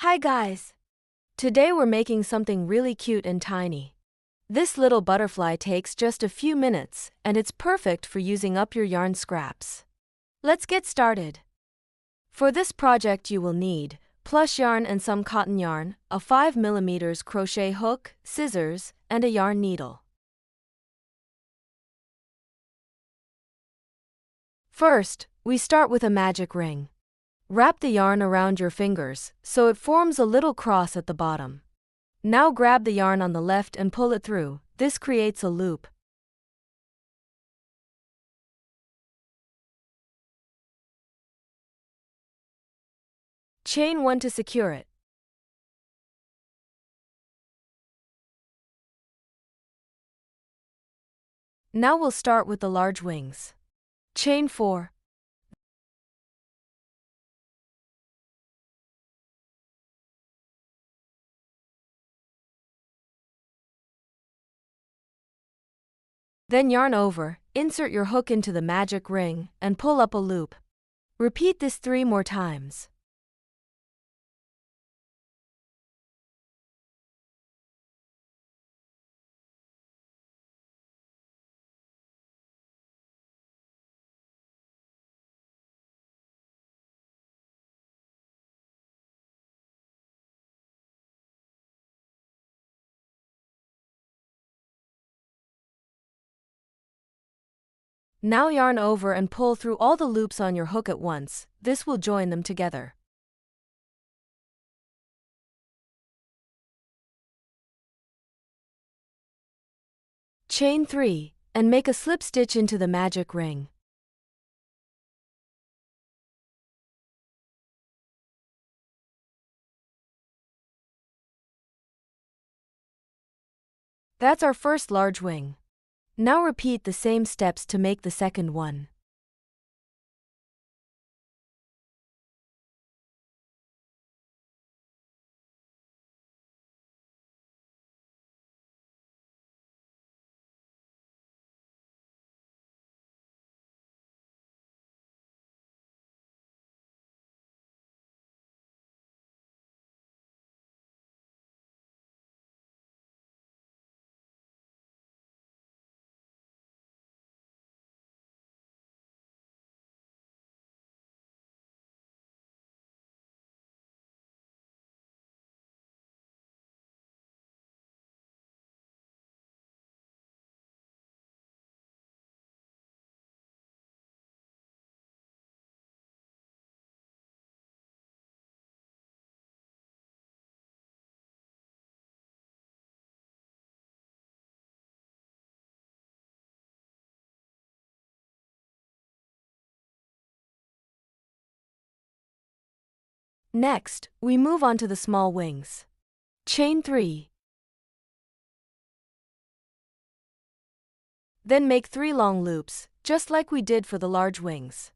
Hi guys! Today we're making something really cute and tiny. This little butterfly takes just a few minutes, and it's perfect for using up your yarn scraps. Let's get started. For this project you will need plush yarn and some cotton yarn, a 5mm crochet hook, scissors, and a yarn needle. First, we start with a magic ring. Wrap the yarn around your fingers so it forms a little cross at the bottom. Now grab the yarn on the left and pull it through. This creates a loop. Chain 1 to secure it. Now we'll start with the large wings. Chain 4. Then yarn over, insert your hook into the magic ring, and pull up a loop. Repeat this 3 more times. Now yarn over and pull through all the loops on your hook at once. This will join them together. Chain 3, and make a slip stitch into the magic ring. That's our first large wing. Now repeat the same steps to make the second one. Next, we move on to the small wings. Chain 3. Then make 3 long loops, just like we did for the large wings.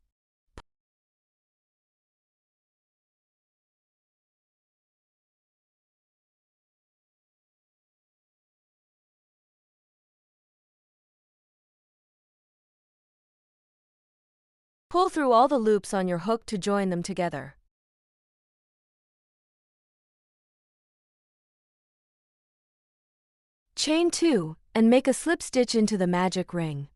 Pull through all the loops on your hook to join them together. Chain 2, and make a slip stitch into the magic ring.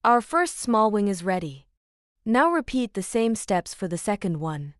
Our first small wing is ready. Now repeat the same steps for the second one.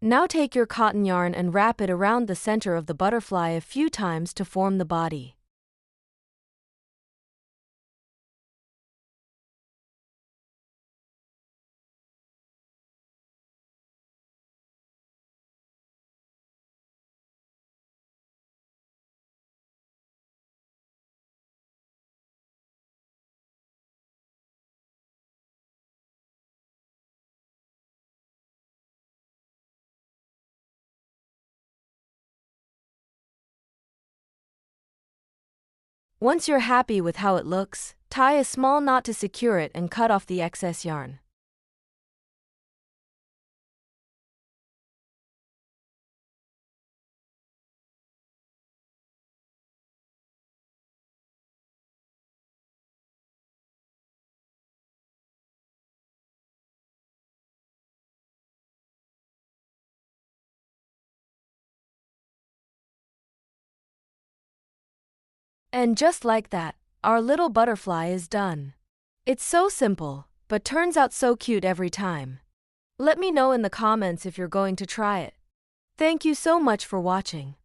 Now take your cotton yarn and wrap it around the center of the butterfly a few times to form the body. Once you're happy with how it looks, tie a small knot to secure it and cut off the excess yarn. And just like that, our little butterfly is done. It's so simple, but turns out so cute every time. Let me know in the comments if you're going to try it. Thank you so much for watching.